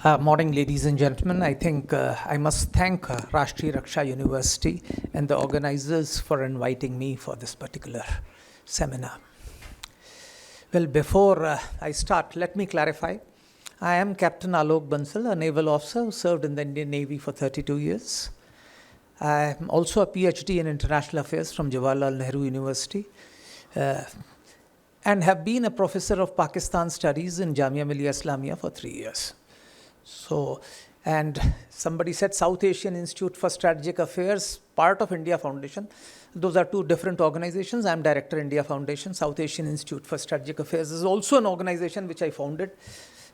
Morning, ladies and gentlemen. I think I must thank Rashtriya Raksha University and the organizers for inviting me for this particular seminar. Well, before I start, let me clarify. I am Captain Alok Bansal, a naval officer who served in the Indian Navy for 32 years. I am also a PhD in International Affairs from Jawaharlal Nehru University and have been a professor of Pakistan Studies in Jamia Millia Islamia for 3 years. So, and somebody said South Asian Institute for Strategic Affairs, part of India Foundation. Those are two different organizations. I am Director, India Foundation. South Asian Institute for Strategic Affairs is also an organization which I founded.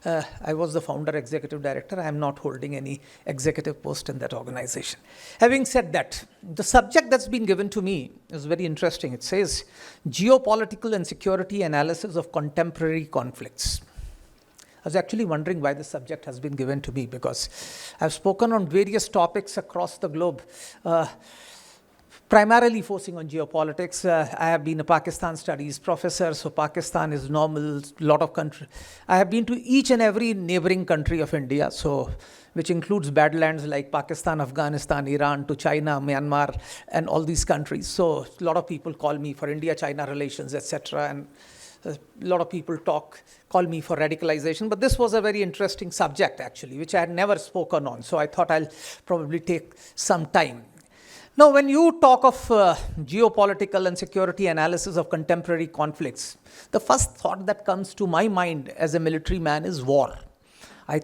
I was the founder, executive director. I am not holding any executive post in that organization. Having said that, the subject that's been given to me is very interesting. It says, Geopolitical and Security Analysis of Contemporary Conflicts. I was actually wondering why this subject has been given to me, because I've spoken on various topics across the globe, primarily focusing on geopolitics. I have been a Pakistan studies professor, so Pakistan is normal, lot of country. I have been to each and every neighboring country of India, so which includes badlands like Pakistan, Afghanistan, Iran, to China, Myanmar, and all these countries. So a lot of people call me for India-China relations, etc. And a lot of people call me for radicalization, but this was a very interesting subject actually, which I had never spoken on. So I thought I'll probably take some time. Now, when you talk of geopolitical and security analysis of contemporary conflicts, the first thought that comes to my mind as a military man is war. I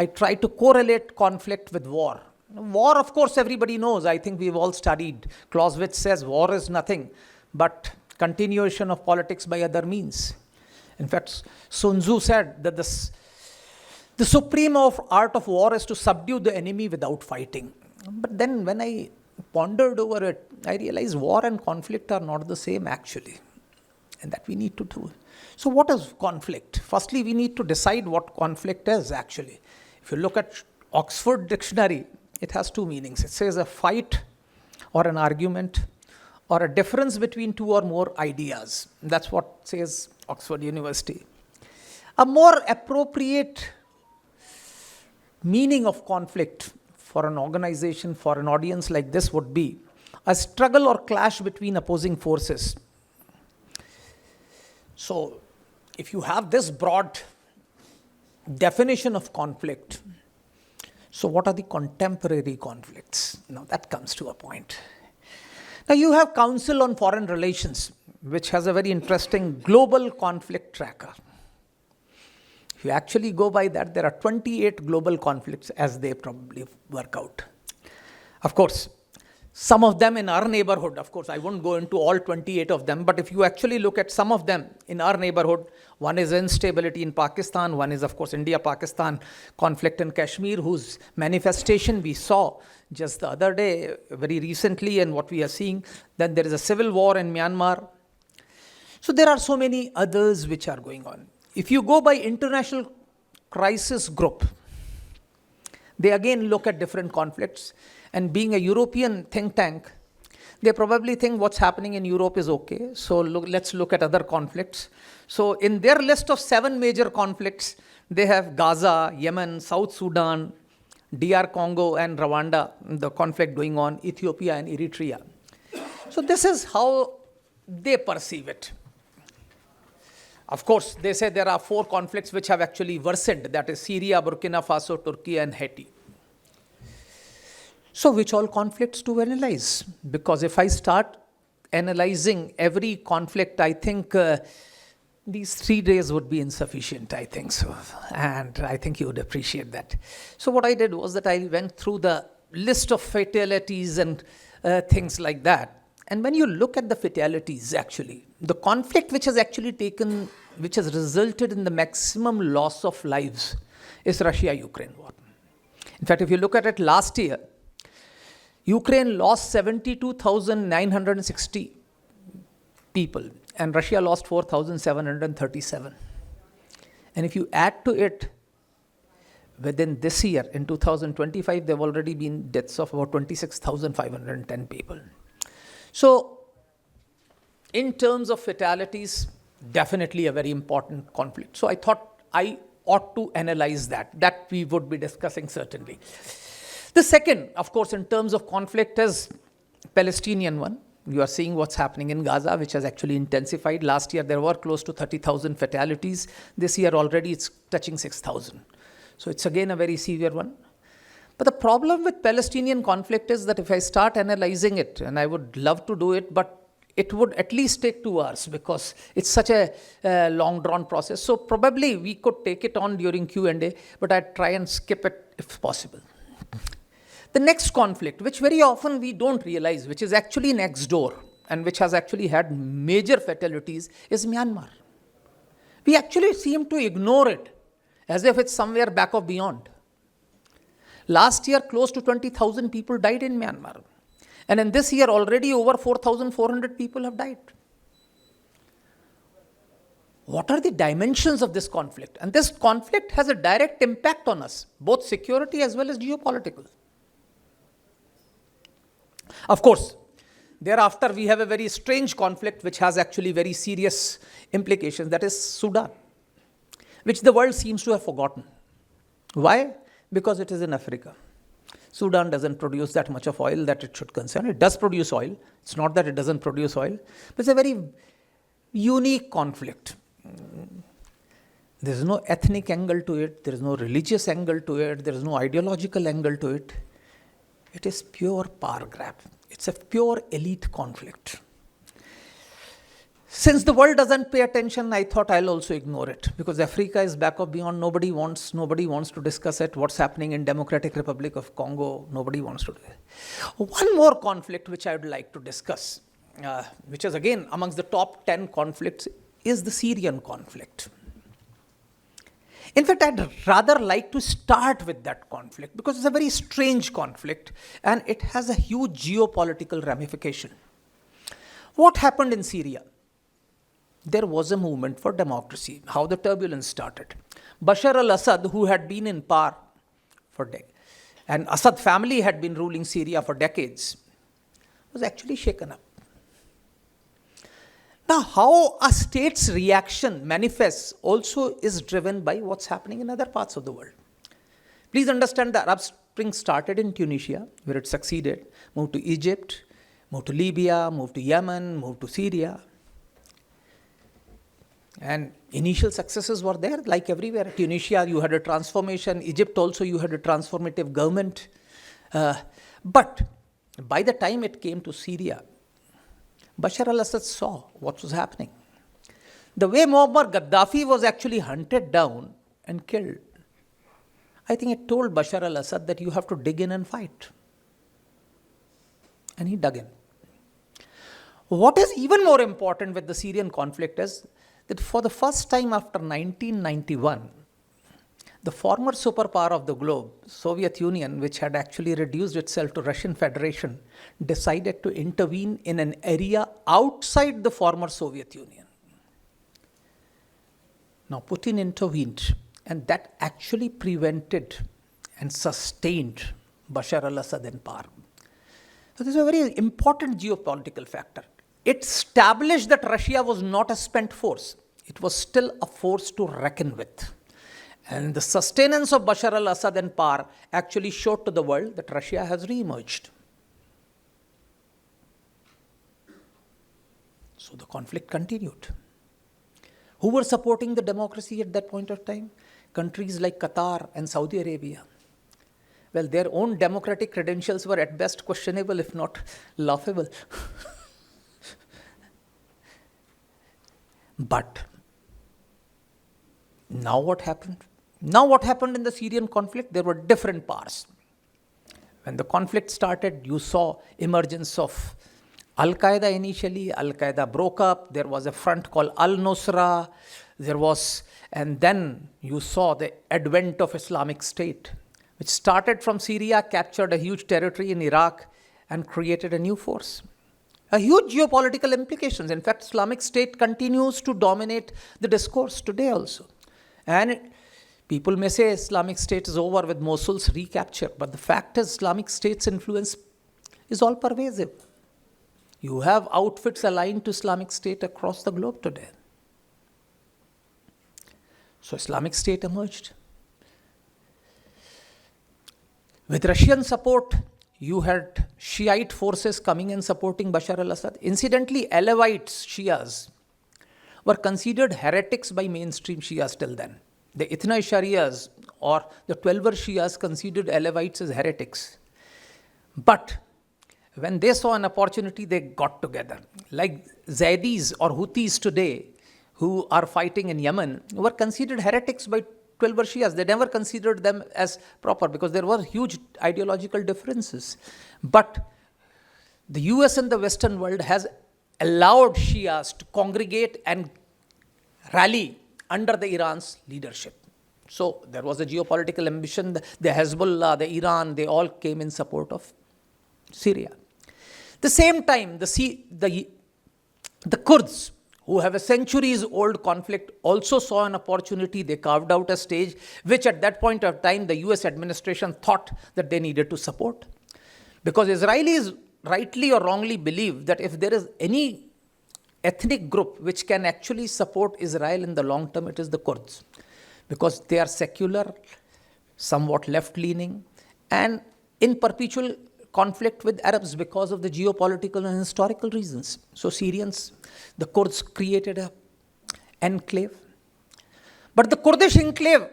try to correlate conflict with war. War, of course, everybody knows. I think we've all studied. Clausewitz says war is nothing but continuation of politics by other means. In fact, Sun Tzu said that the supreme art of war is to subdue the enemy without fighting. But then when I pondered over it, I realized war and conflict are not the same actually, and that we need to do. So what is conflict? Firstly, we need to decide what conflict is actually. If you look at Oxford Dictionary, it has two meanings. It says a fight or an argument or a difference between two or more ideas. That's what says Oxford University. A more appropriate meaning of conflict for an organization, for an audience like this would be a struggle or clash between opposing forces. So, if you have this broad definition of conflict, so what are the contemporary conflicts? Now that comes to a point. Now you have Council on Foreign Relations, which has a very interesting global conflict tracker. If you actually go by that, there are 28 global conflicts as they probably work out. Of course, some of them in our neighborhood, of course, I won't go into all 28 of them, but if you actually look at some of them in our neighborhood, one is instability in Pakistan, one is, of course, India-Pakistan conflict in Kashmir, whose manifestation we saw just the other day, very recently, and what we are seeing. Then there is a civil war in Myanmar. So there are so many others which are going on. If you go by International Crisis Group, they again look at different conflicts. And being a European think tank, they probably think what's happening in Europe is okay. So let's look at other conflicts. So in their list of 7 major conflicts, they have Gaza, Yemen, South Sudan, DR Congo and Rwanda, the conflict going on, Ethiopia and Eritrea. So this is how they perceive it. Of course, they say there are 4 conflicts which have actually worsened. That is Syria, Burkina Faso, Turkey and Haiti. So which all conflicts to analyze? Because if I start analyzing every conflict, I think these 3 days would be insufficient, I think so. And I think you would appreciate that. So what I did was that I went through the list of fatalities and things like that. And when you look at the fatalities, actually, the conflict which has actually which has resulted in the maximum loss of lives is Russia-Ukraine war. In fact, if you look at it last year, Ukraine lost 72,960 people and Russia lost 4,737. And if you add to it, within this year, in 2025, there have already been deaths of about 26,510 people. So, in terms of fatalities, definitely a very important conflict. So I thought I ought to analyze that. That we would be discussing certainly. The second, of course, in terms of conflict is Palestinian one. You are seeing what's happening in Gaza, which has actually intensified. Last year, there were close to 30,000 fatalities. This year already it's touching 6,000. So it's again a very severe one. But the problem with Palestinian conflict is that if I start analyzing it, and I would love to do it, but it would at least take 2 hours because it's such a long drawn process. So probably we could take it on during Q&A, but I'd try and skip it if possible. The next conflict, which very often we don't realize, which is actually next door and which has actually had major fatalities, is Myanmar. We actually seem to ignore it as if it's somewhere back of beyond. Last year, close to 20,000 people died in Myanmar. And in this year, already over 4,400 people have died. What are the dimensions of this conflict? And this conflict has a direct impact on us, both security as well as geopolitical. Of course, thereafter we have a very strange conflict which has actually very serious implications. That is Sudan, which the world seems to have forgotten. Why? Because it is in Africa. Sudan doesn't produce that much of oil that it should concern. It does produce oil. It's not that it doesn't produce oil. But it's a very unique conflict. There is no ethnic angle to it. There is no religious angle to it. There is no ideological angle to it. It is pure power grab. It's a pure elite conflict. Since the world doesn't pay attention, I thought I'll also ignore it because Africa is back of beyond. Nobody wants to discuss it. What's happening in Democratic Republic of Congo, nobody wants to do it. One more conflict which I would like to discuss, which is again amongst the top 10 conflicts, is the Syrian conflict. In fact, I'd rather like to start with that conflict because it's a very strange conflict and it has a huge geopolitical ramification. What happened in Syria? There was a movement for democracy. How the turbulence started. Bashar al-Assad, who had been in power for decades, and Assad family had been ruling Syria for decades, was actually shaken up. Now, how a state's reaction manifests also is driven by what's happening in other parts of the world. Please understand the Arab Spring started in Tunisia, where it succeeded, moved to Egypt, moved to Libya, moved to Yemen, moved to Syria. And initial successes were there, like everywhere. Tunisia, you had a transformation. Egypt also, you had a transformative government. But by the time it came to Syria, Bashar al-Assad saw what was happening. The way Muammar Gaddafi was actually hunted down and killed, I think it told Bashar al-Assad that you have to dig in and fight. And he dug in. What is even more important with the Syrian conflict is that for the first time after 1991, the former superpower of the globe, Soviet Union, which had actually reduced itself to Russian Federation, decided to intervene in an area outside the former Soviet Union. Now, Putin intervened, and that actually prevented and sustained Bashar al-Assad in power. So this is a very important geopolitical factor. It established that Russia was not a spent force. It was still a force to reckon with. And the sustenance of Bashar al-Assad in power actually showed to the world that Russia has re-emerged. So the conflict continued. Who were supporting the democracy at that point of time? Countries like Qatar and Saudi Arabia. Well, their own democratic credentials were at best questionable, if not laughable. But now what happened? Now what happened in the Syrian conflict? There were different powers. When the conflict started, you saw emergence of Al-Qaeda initially. Al-Qaeda broke up. There was a front called Al-Nusra. And then you saw the advent of Islamic State, which started from Syria, captured a huge territory in Iraq, and created a new force. A huge geopolitical implications. In fact, Islamic State continues to dominate the discourse today also. And people may say Islamic State is over with Mosul's recapture, but the fact is Islamic State's influence is all pervasive. You have outfits aligned to Islamic State across the globe today. So Islamic State emerged. With Russian support, you had Shiite forces coming and supporting Bashar al-Assad. Incidentally, Alawites, Shias, were considered heretics by mainstream Shias till then. The Ithna Shariyas or the 12er Shias considered Alawites as heretics. But when they saw an opportunity, they got together. Like Zaydis or Houthis today, who are fighting in Yemen, were considered heretics by 12er Shias. They never considered them as proper because there were huge ideological differences. But the US and the Western world has allowed Shias to congregate and rally under the Iran's leadership. So there was a geopolitical ambition. The Hezbollah, the Iran, they all came in support of Syria. The same time, the Kurds, who have a centuries-old conflict, also saw an opportunity. They carved out a stage, which at that point of time, the US administration thought that they needed to support. Because Israelis rightly or wrongly believe that if there is any ethnic group which can actually support Israel in the long term, it is the Kurds. Because they are secular, somewhat left-leaning, and in perpetual conflict with Arabs because of the geopolitical and historical reasons. So Syrians, the Kurds created an enclave. But the Kurdish enclave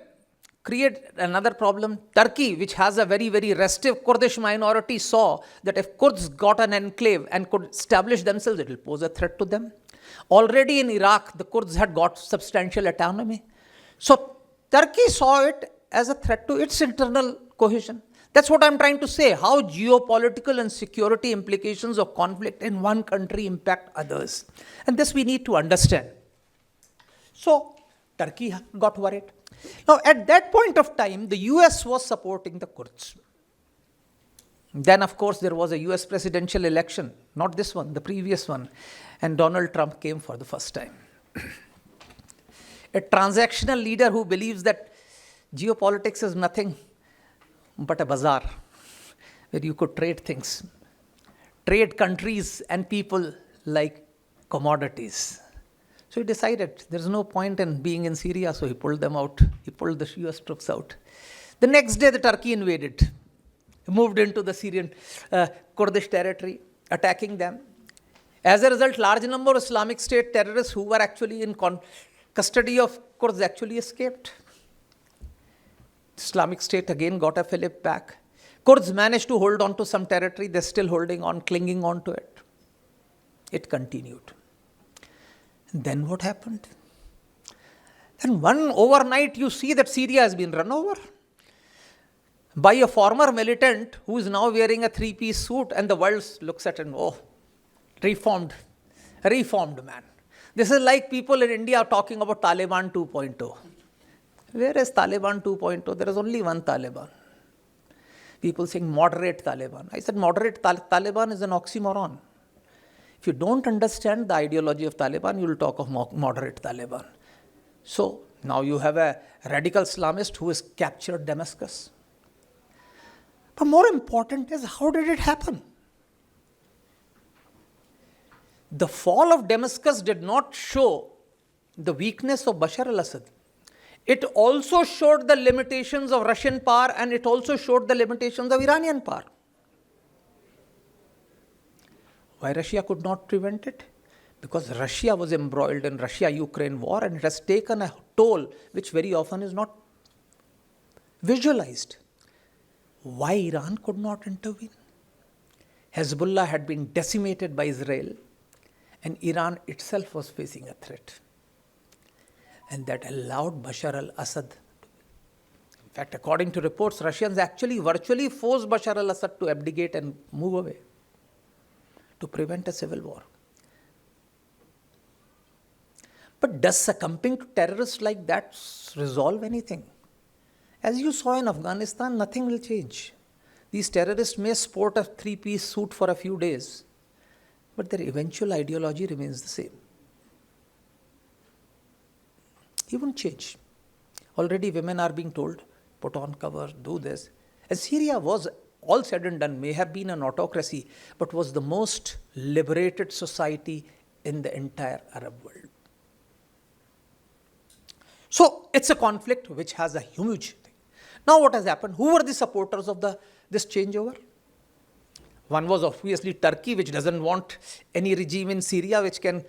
created another problem. Turkey, which has a very, very restive Kurdish minority, saw that if Kurds got an enclave and could establish themselves, it will pose a threat to them. Already in Iraq, the Kurds had got substantial autonomy. So Turkey saw it as a threat to its internal cohesion. That's what I'm trying to say, how geopolitical and security implications of conflict in one country impact others. And this we need to understand. So Turkey got worried. Now, at that point of time, the US was supporting the Kurds. Then, of course, there was a US presidential election, not this one, the previous one, and Donald Trump came for the first time. A transactional leader who believes that geopolitics is nothing but a bazaar where you could trade things, trade countries and people like commodities. So he decided there's no point in being in Syria, so he pulled them out. He pulled the US troops out. The next day, the Turkey invaded, moved into the Syrian Kurdish territory, attacking them. As a result, large number of Islamic State terrorists who were actually in custody of Kurds actually escaped. Islamic State again got a fillip back. Kurds managed to hold on to some territory. They're still holding on, clinging on to it. It continued. And then what happened? Then one overnight you see that Syria has been run over by a former militant who is now wearing a three-piece suit, and the world looks at him, oh, reformed man. This is like people in India talking about Taliban 2.0. Where is Taliban 2.0? There is only one Taliban. People saying moderate Taliban. I said moderate Taliban is an oxymoron. If you don't understand the ideology of Taliban, you will talk of moderate Taliban. So now you have a radical Islamist who has captured Damascus. But more important is, how did it happen? The fall of Damascus did not show the weakness of Bashar al-Assad. It also showed the limitations of Russian power, and it also showed the limitations of Iranian power. Why Russia could not prevent it? Because Russia was embroiled in Russia-Ukraine war, and it has taken a toll which very often is not visualized. Why Iran could not intervene? Hezbollah had been decimated by Israel, and Iran itself was facing a threat. And that allowed Bashar al-Assad. In fact, according to reports, Russians actually virtually forced Bashar al-Assad to abdicate and move away to prevent a civil war. But does succumbing to terrorists like that resolve anything? As you saw in Afghanistan, nothing will change. These terrorists may sport a three-piece suit for a few days, but their eventual ideology remains the same. It won't change. Already women are being told, put on cover, do this. And Syria was, all said and done, may have been an autocracy, but was the most liberated society in the entire Arab world. So it's a conflict which has a huge thing. Now what has happened? Who were the supporters of this changeover? One was obviously Turkey, which doesn't want any regime in Syria which can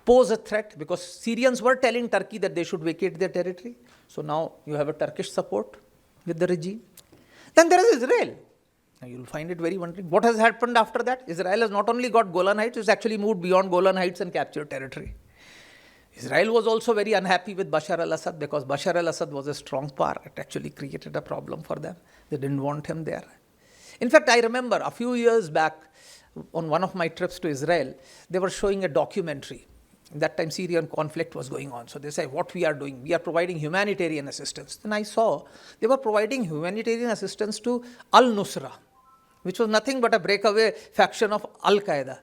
pose a threat, because Syrians were telling Turkey that they should vacate their territory. So now you have a Turkish support with the regime. Then there is Israel. Now you'll find it very wondering. What has happened after that? Israel has not only got Golan Heights, it's actually moved beyond Golan Heights and captured territory. Israel was also very unhappy with Bashar al-Assad, because Bashar al-Assad was a strong power. It actually created a problem for them. They didn't want him there. In fact, I remember a few years back on one of my trips to Israel, they were showing a documentary. That time Syrian conflict was going on. So they say, what we are doing, we are providing humanitarian assistance. Then I saw they were providing humanitarian assistance to Al-Nusra, which was nothing but a breakaway faction of Al-Qaeda.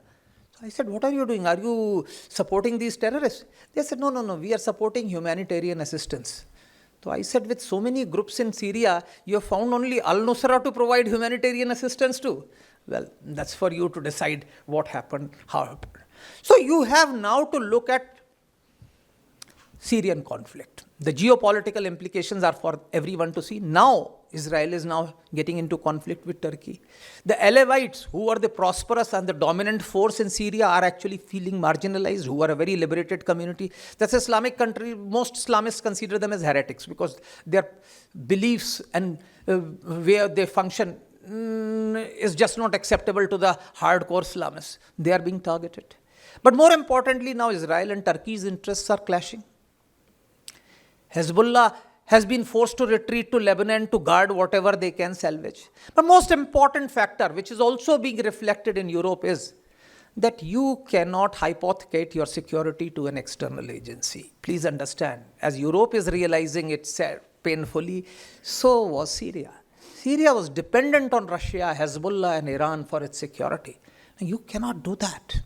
So I said, what are you doing? Are you supporting these terrorists? They said, no, we are supporting humanitarian assistance. So I said, with so many groups in Syria, you have found only Al-Nusra to provide humanitarian assistance to? Well, that's for you to decide what happened, how it happened. So you have now to look at Syrian conflict. The geopolitical implications are for everyone to see. Now, Israel is now getting into conflict with Turkey. The Alevites, who are the prosperous and the dominant force in Syria, are actually feeling marginalized, who are a very liberated community. That's an Islamic country. Most Islamists consider them as heretics because their beliefs and where they function is just not acceptable to the hardcore Islamists. They are being targeted. But more importantly, now Israel and Turkey's interests are clashing. Hezbollah has been forced to retreat to Lebanon to guard whatever they can salvage. But most important factor, which is also being reflected in Europe, is that you cannot hypothecate your security to an external agency. Please understand, as Europe is realizing it painfully, so was Syria. Syria was dependent on Russia, Hezbollah and Iran for its security. You cannot do that.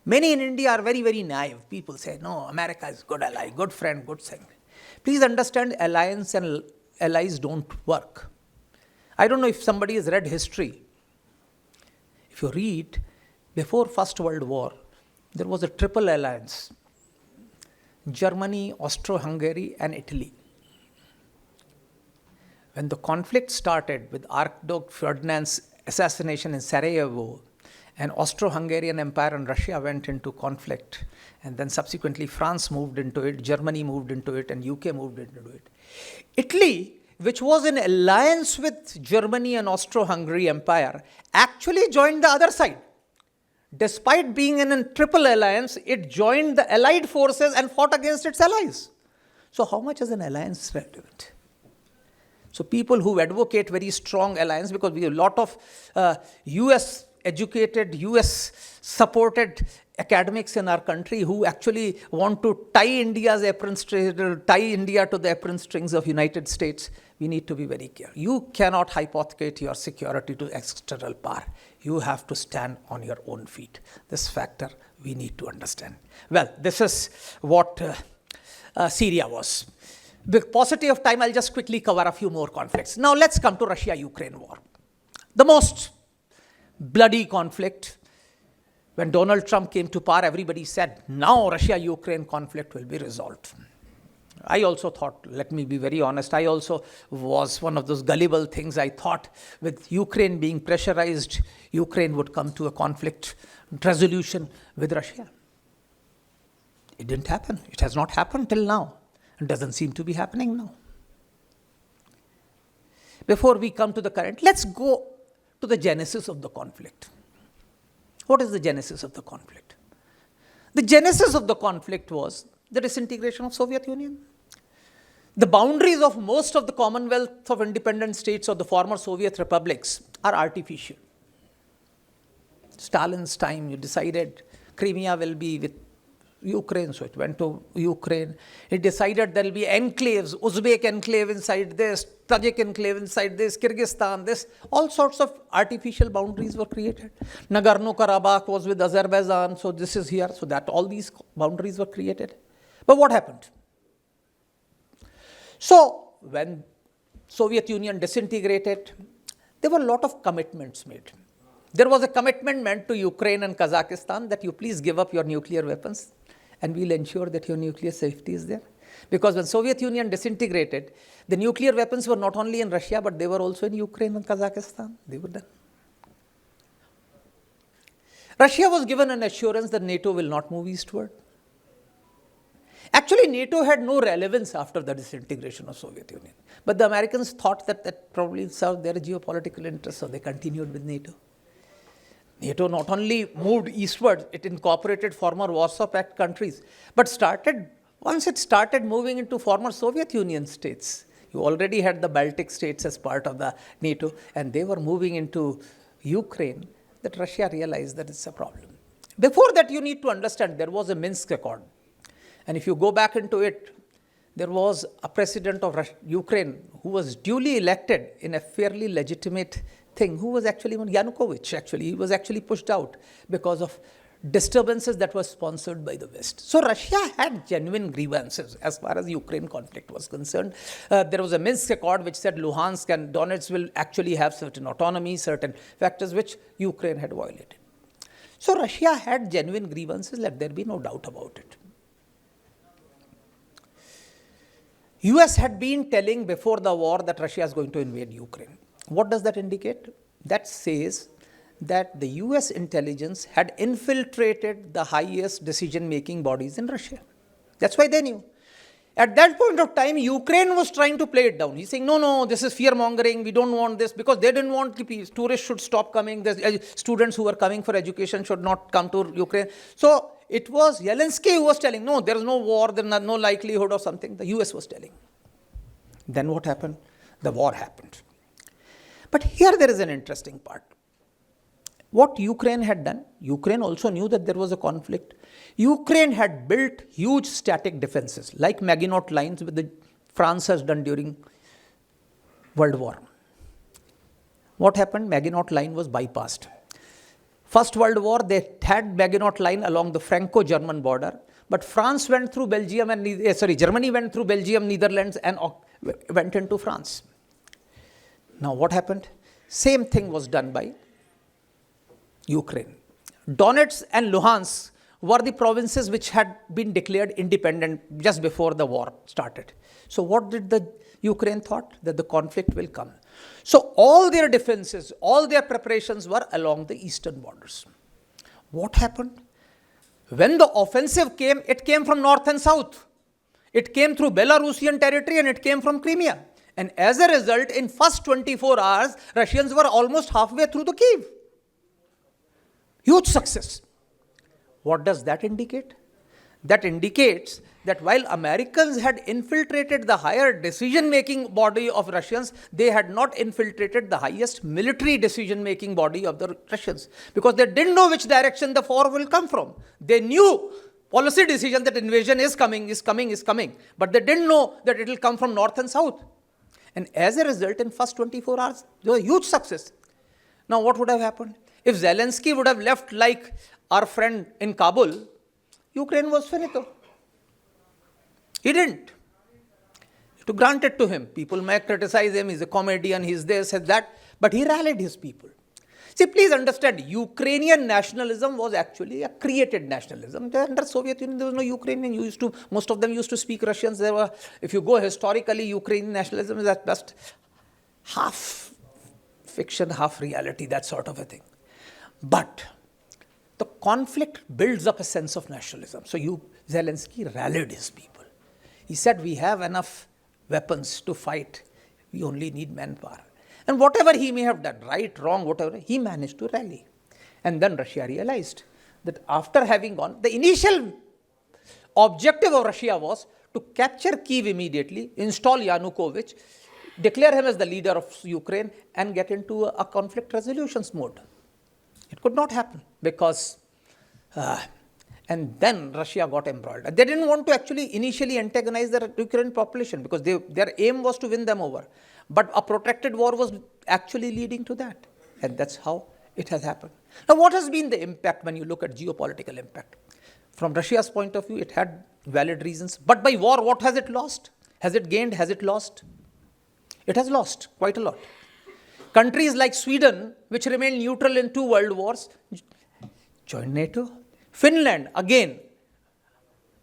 Many in India are very, very naive. People say, no, America is good ally, good friend, good thing. Please understand, alliance and allies don't work. I don't know if somebody has read history. If you read, before First World War, there was a triple alliance. Germany, Austro-Hungary and Italy. When the conflict started with Archduke Ferdinand's assassination in Sarajevo, and Austro-Hungarian Empire and Russia went into conflict. And then subsequently France moved into it, Germany moved into it, and UK moved into it. Italy, which was in alliance with Germany and Austro-Hungary Empire, actually joined the other side. Despite being in a triple alliance, it joined the allied forces and fought against its allies. So how much is an alliance relevant? So people who advocate very strong alliance, because we have a lot of US educated, US-supported academics in our country who actually want to tie India to the apron strings of United States. We need to be very careful. You cannot hypothecate your security to external power. You have to stand on your own feet. This factor we need to understand. Well, this is what Syria was. With paucity of time, I'll just quickly cover a few more conflicts. Now let's come to Russia-Ukraine war. The most bloody conflict. When Donald Trump came to power, everybody said, now Russia-Ukraine conflict will be resolved. I also thought, let me be very honest, I also was one of those gullible things. I thought with Ukraine being pressurized, Ukraine would come to a conflict resolution with Russia. It didn't happen. It has not happened till now. It doesn't seem to be happening now. Before we come to the current, let's go to the genesis of the conflict. What is the genesis of the conflict? The genesis of the conflict was the disintegration of Soviet Union. The boundaries of most of the Commonwealth of independent states of the former Soviet republics are artificial. Stalin's time, you decided Crimea will be with Ukraine, so it went to Ukraine. It decided there will be enclaves, Uzbek enclave inside this, Tajik enclave inside this, Kyrgyzstan, this. All sorts of artificial boundaries were created. Nagorno-Karabakh was with Azerbaijan, so this is here, so that all these boundaries were created. But what happened? So, when Soviet Union disintegrated, there were a lot of commitments made. There was a commitment made to Ukraine and Kazakhstan that you please give up your nuclear weapons and we'll ensure that your nuclear safety is there. Because when Soviet Union disintegrated, the nuclear weapons were not only in Russia, but they were also in Ukraine and Kazakhstan. They were done. Russia was given an assurance that NATO will not move eastward. Actually, NATO had no relevance after the disintegration of Soviet Union. But the Americans thought that probably served their geopolitical interests, so they continued with NATO. NATO not only moved eastward, it incorporated former Warsaw Pact countries, but once it started moving into former Soviet Union states. You already had the Baltic states as part of the NATO, and they were moving into Ukraine, that Russia realized that it's a problem. Before that, you need to understand there was a Minsk Accord. And if you go back into it, there was a president of Ukraine who was duly elected in a fairly legitimate thing, who was actually Yanukovych. He was actually pushed out because of disturbances that were sponsored by the West. So Russia had genuine grievances as far as Ukraine conflict was concerned. There was a Minsk Accord which said Luhansk and Donetsk will actually have certain autonomy, certain factors which Ukraine had violated. So Russia had genuine grievances, let there be no doubt about it. US had been telling before the war that Russia is going to invade Ukraine. What does that indicate? That says that the US intelligence had infiltrated the highest decision-making bodies in Russia. That's why they knew. At that point of time, Ukraine was trying to play it down. He's saying, no, this is fear-mongering. We don't want this, because they didn't want tourists should stop coming. The students who were coming for education should not come to Ukraine. So it was Zelensky who was telling, no, there is no war, there is no likelihood of something. The US was telling. Then what happened? The war happened. But here there is an interesting part. What Ukraine had done, Ukraine also knew that there was a conflict. Ukraine had built huge static defenses, like Maginot lines which France has done during World War. What happened? Maginot line was bypassed. First World War, they had Maginot line along the Franco-German border, but France went through Belgium and Germany went through Belgium, Netherlands, and went into France. Now what happened? Same thing was done by Ukraine. Donetsk and Luhansk were the provinces which had been declared independent just before the war started. So what did the Ukraine thought? That the conflict will come. So all their defenses, all their preparations were along the eastern borders. What happened? When the offensive came, it came from north and south. It came through Belarusian territory and it came from Crimea. And as a result, in first 24 hours, Russians were almost halfway through the Kyiv. Huge success. What does that indicate? That indicates that while Americans had infiltrated the higher decision-making body of Russians, they had not infiltrated the highest military decision-making body of the Russians, because they didn't know which direction the war will come from. They knew policy decision that invasion is coming, but they didn't know that it will come from north and south. And as a result, in first 24 hours, there was a huge success. Now, what would have happened? If Zelensky would have left like our friend in Kabul, Ukraine was finito. He didn't. To grant it to him, people may criticize him, he's a comedian, he's this, he's that, but he rallied his people. See, please understand, Ukrainian nationalism was actually a created nationalism. Under Soviet Union, there was no Ukrainian. Most of them used to speak Russians. If you go historically, Ukrainian nationalism is at best half fiction, half reality, that sort of a thing. But the conflict builds up a sense of nationalism. So Zelensky rallied his people. He said, we have enough weapons to fight. We only need manpower. And whatever he may have done, right, wrong, whatever, he managed to rally. And then Russia realized that after having gone, the initial objective of Russia was to capture Kyiv immediately, install Yanukovych, declare him as the leader of Ukraine, and get into a conflict resolutions mode. It could not happen because, and then Russia got embroiled. They didn't want to actually initially antagonize the Ukrainian population because their aim was to win them over. But a protracted war was actually leading to that. And that's how it has happened. Now, what has been the impact when you look at geopolitical impact? From Russia's point of view, it had valid reasons. But by war, what has it lost? Has it gained? Has it lost? It has lost quite a lot. Countries like Sweden, which remained neutral in 2 world wars, joined NATO. Finland, again,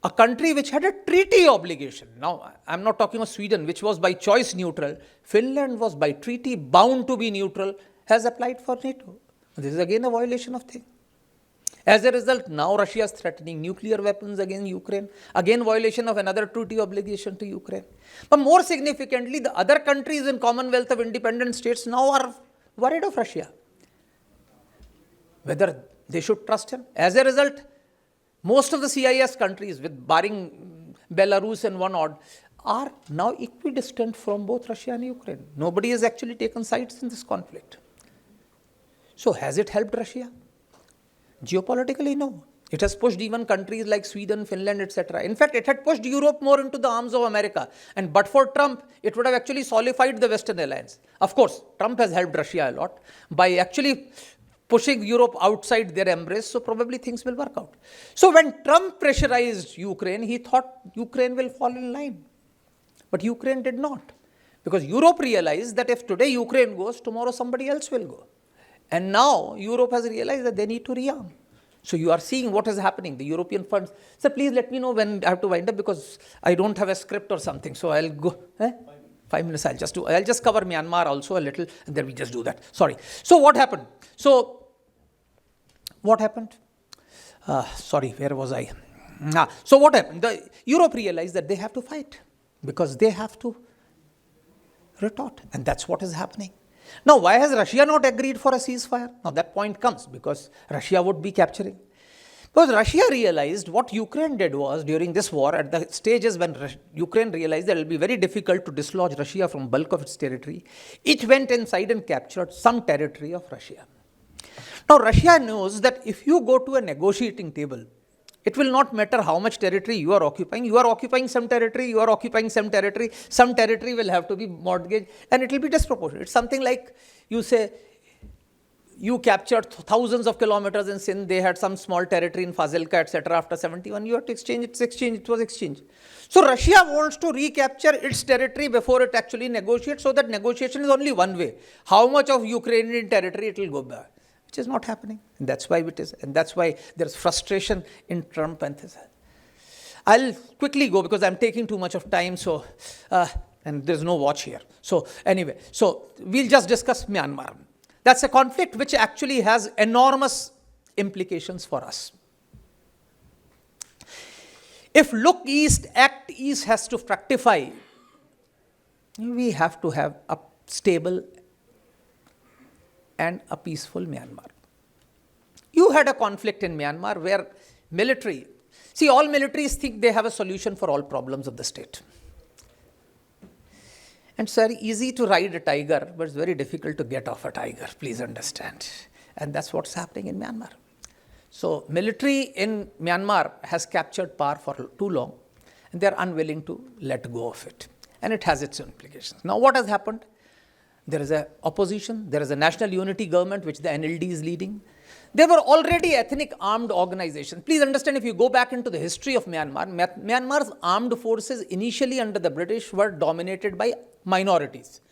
a country which had a treaty obligation. Now, I'm not talking of Sweden, which was by choice neutral. Finland was by treaty bound to be neutral, has applied for NATO. This is again a violation of thing. As a result, now Russia is threatening nuclear weapons against Ukraine. Again, violation of another treaty obligation to Ukraine. But more significantly, the other countries in Commonwealth of Independent States now are worried of Russia, whether they should trust him. As a result, most of the CIS countries, with barring Belarus and one odd, are now equidistant from both Russia and Ukraine. Nobody has actually taken sides in this conflict. So has it helped Russia? Geopolitically, no. It has pushed even countries like Sweden, Finland, etc. In fact, it had pushed Europe more into the arms of America. And but for Trump, it would have actually solidified the Western alliance. Of course, Trump has helped Russia a lot by actually pushing Europe outside their embrace, so probably things will work out. So when Trump pressurized Ukraine, he thought Ukraine will fall in line. But Ukraine did not. Because Europe realized that if today Ukraine goes, tomorrow somebody else will go. And now Europe has realized that they need to rearm. So you are seeing what is happening. The European funds. Sir, please let me know when I have to wind up because I don't have a script or something. So I'll go. 5 minutes I'll just cover Myanmar also a little and then we just do that. Sorry. So what happened? Where was I? So what happened? Europe realized that they have to fight because they have to retort. And that's what is happening. Now, why has Russia not agreed for a ceasefire? Now, that point comes because Russia would be capturing. Because Russia realized what Ukraine did was during this war, at the stages when Ukraine realized that it will be very difficult to dislodge Russia from bulk of its territory, it went inside and captured some territory of Russia. Now, Russia knows that if you go to a negotiating table, it will not matter how much territory you are occupying some territory, some territory will have to be mortgaged and it will be disproportionate. It's something like you say, you captured thousands of kilometers in Sindh, they had some small territory in Fazilka, etc. After 71, you have to exchange, it was exchanged. So Russia wants to recapture its territory before it actually negotiates, so that negotiation is only one way. How much of Ukrainian territory it will go back? Which is not happening. And that's why it is. And that's why there's frustration in Trump and this. I'll quickly go because I'm taking too much of time. So, and there's no watch here. So anyway, so we'll just discuss Myanmar. That's a conflict which actually has enormous implications for us. If look east, act east has to fructify, we have to have a stable and a peaceful Myanmar. You had a conflict in Myanmar where military, see, all militaries think they have a solution for all problems of the state. And it's very easy to ride a tiger, but it's very difficult to get off a tiger, please understand. And that's what's happening in Myanmar. So military in Myanmar has captured power for too long, and they're unwilling to let go of it. And it has its implications. Now what has happened? There is an opposition, there is a national unity government which the NLD is leading. There were already ethnic armed organizations. Please understand, if you go back into the history of Myanmar, Myanmar's armed forces initially under the British were dominated by minorities.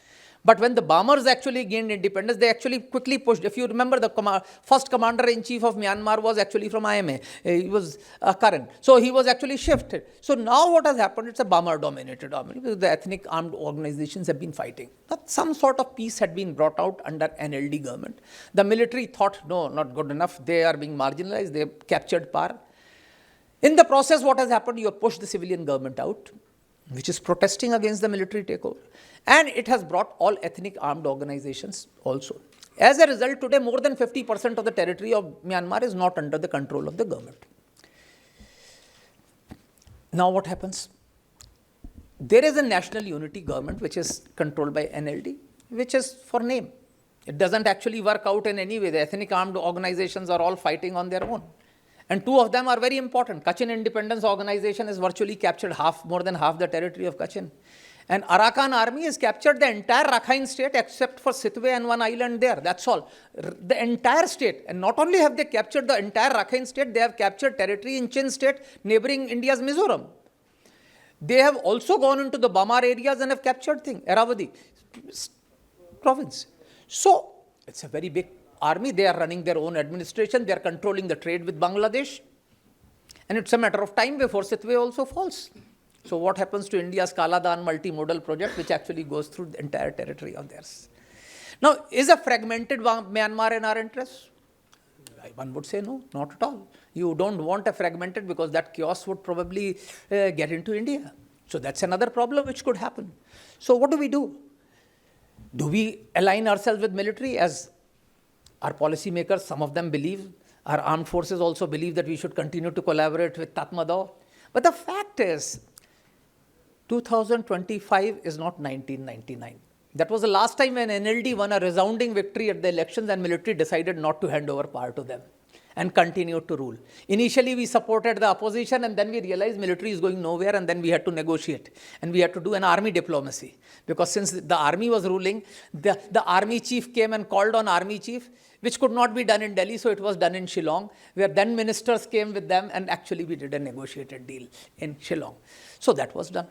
But when the Burmese actually gained independence, they actually quickly pushed. If you remember, the first commander-in-chief of Myanmar was actually from IMA. He was Karan. So he was actually shifted. So now what has happened? It's a Burma-dominated army because the ethnic armed organizations have been fighting. But some sort of peace had been brought out under NLD government. The military thought, no, not good enough. They are being marginalized. They have captured power. In the process, what has happened? You have pushed the civilian government out, which is protesting against the military takeover. And it has brought all ethnic armed organizations also. As a result, today more than 50% of the territory of Myanmar is not under the control of the government. Now what happens? There is a national unity government which is controlled by NLD, which is for name. It doesn't actually work out in any way. The ethnic armed organizations are all fighting on their own. And two of them are very important. Kachin Independence Organization has virtually captured more than half the territory of Kachin. And Arakan army has captured the entire Rakhine state except for Sitwe and one island there. That's all. The entire state. And not only have they captured the entire Rakhine state, they have captured territory in Chin state, neighboring India's Mizoram. They have also gone into the Bamar areas and have captured Irrawaddy province. So, it's a very big army. They are running their own administration. They are controlling the trade with Bangladesh. And it's a matter of time before Sitwe also falls. So what happens to India's Kaladan multimodal project, which actually goes through the entire territory of theirs? Now, is a fragmented Myanmar in our interest? One would say no, not at all. You don't want a fragmented, because that chaos would probably get into India. So that's another problem which could happen. So what do? Do we align ourselves with military, as our policymakers, some of them believe? Our armed forces also believe that we should continue to collaborate with Tatmadaw. But the fact is, 2025 is not 1999. That was the last time when NLD won a resounding victory at the elections and military decided not to hand over power to them and continued to rule. Initially, we supported the opposition, and then we realized military is going nowhere, and then we had to negotiate. And we had to do an army diplomacy. Because since the army was ruling, the army chief came and called on army chief, which could not be done in Delhi, so it was done in Shillong, where then ministers came with them, and actually we did a negotiated deal in Shillong. So that was done.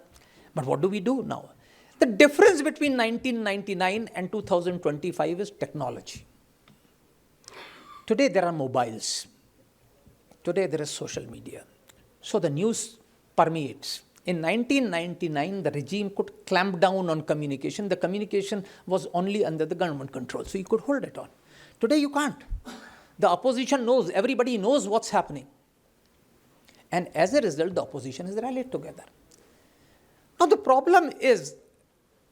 But what do we do now? The difference between 1999 and 2025 is technology. Today there are mobiles. Today there is social media. So the news permeates. In 1999, the regime could clamp down on communication. The communication was only under the government control, so you could hold it on. Today you can't. The opposition knows, everybody knows what's happening. And as a result, the opposition is rallied together. Now the problem is,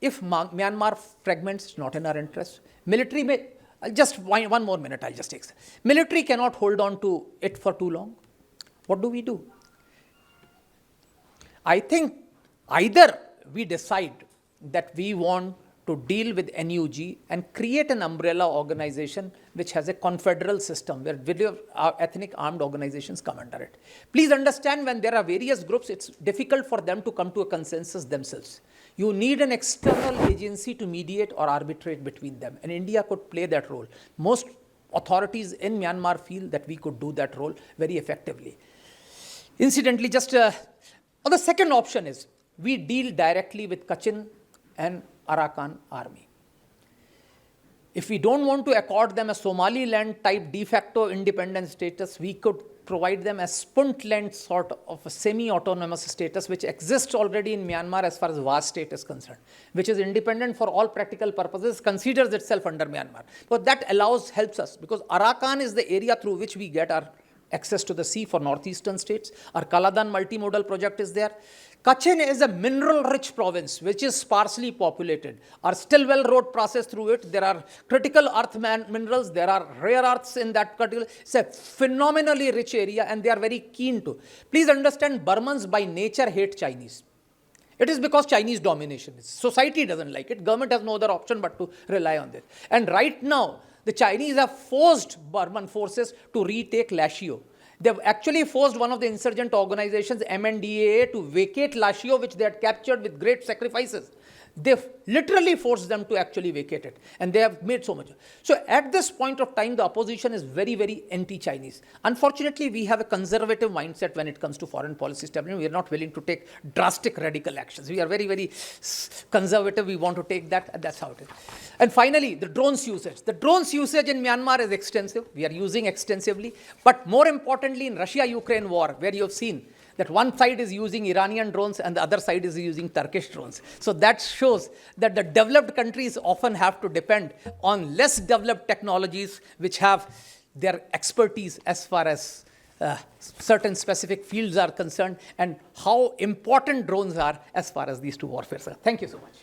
if Myanmar fragments, it's not in our interest. Military may, one more minute, I'll just take. Military cannot hold on to it for too long. What do? I think either we decide that we want to deal with NUG and create an umbrella organization which has a confederal system where ethnic armed organizations come under it. Please understand, when there are various groups, it's difficult for them to come to a consensus themselves. You need an external agency to mediate or arbitrate between them, and India could play that role. Most authorities in Myanmar feel that we could do that role very effectively. Incidentally, the second option is we deal directly with Kachin and Arakan army. If we don't want to accord them a Somaliland type de facto independent status, we could provide them a Puntland sort of a semi-autonomous status, which exists already in Myanmar as far as vast state is concerned, which is independent for all practical purposes, considers itself under Myanmar. But that helps us, because Arakan is the area through which we get our access to the sea for northeastern states. Our Kaladan multimodal project is there. Kachin is a mineral-rich province which is sparsely populated. Our Stillwell Road passes through it. There are critical earth minerals. There are rare earths in that particular. It's a phenomenally rich area, and they are very keen to. Please understand, Burmans by nature hate Chinese. It is because Chinese domination. Society doesn't like it. Government has no other option but to rely on this. And right now, the Chinese have forced Burman forces to retake Lashio. They've actually forced one of the insurgent organizations, MNDAA, to vacate Lashio, which they had captured with great sacrifices. They've literally forced them to actually vacate it. And they have made so much. So at this point of time, the opposition is very, very anti-Chinese. Unfortunately, we have a conservative mindset when it comes to foreign policy establishment. We are not willing to take drastic radical actions. We are very, very conservative. We want to take that, and that's how it is. And finally, the drones usage. The drones usage in Myanmar is extensive. We are using extensively. But more importantly, in Russia-Ukraine war, where you have seen that one side is using Iranian drones and the other side is using Turkish drones. So that shows that the developed countries often have to depend on less developed technologies which have their expertise as far as certain specific fields are concerned, and how important drones are as far as these two warfares are. Thank you so much.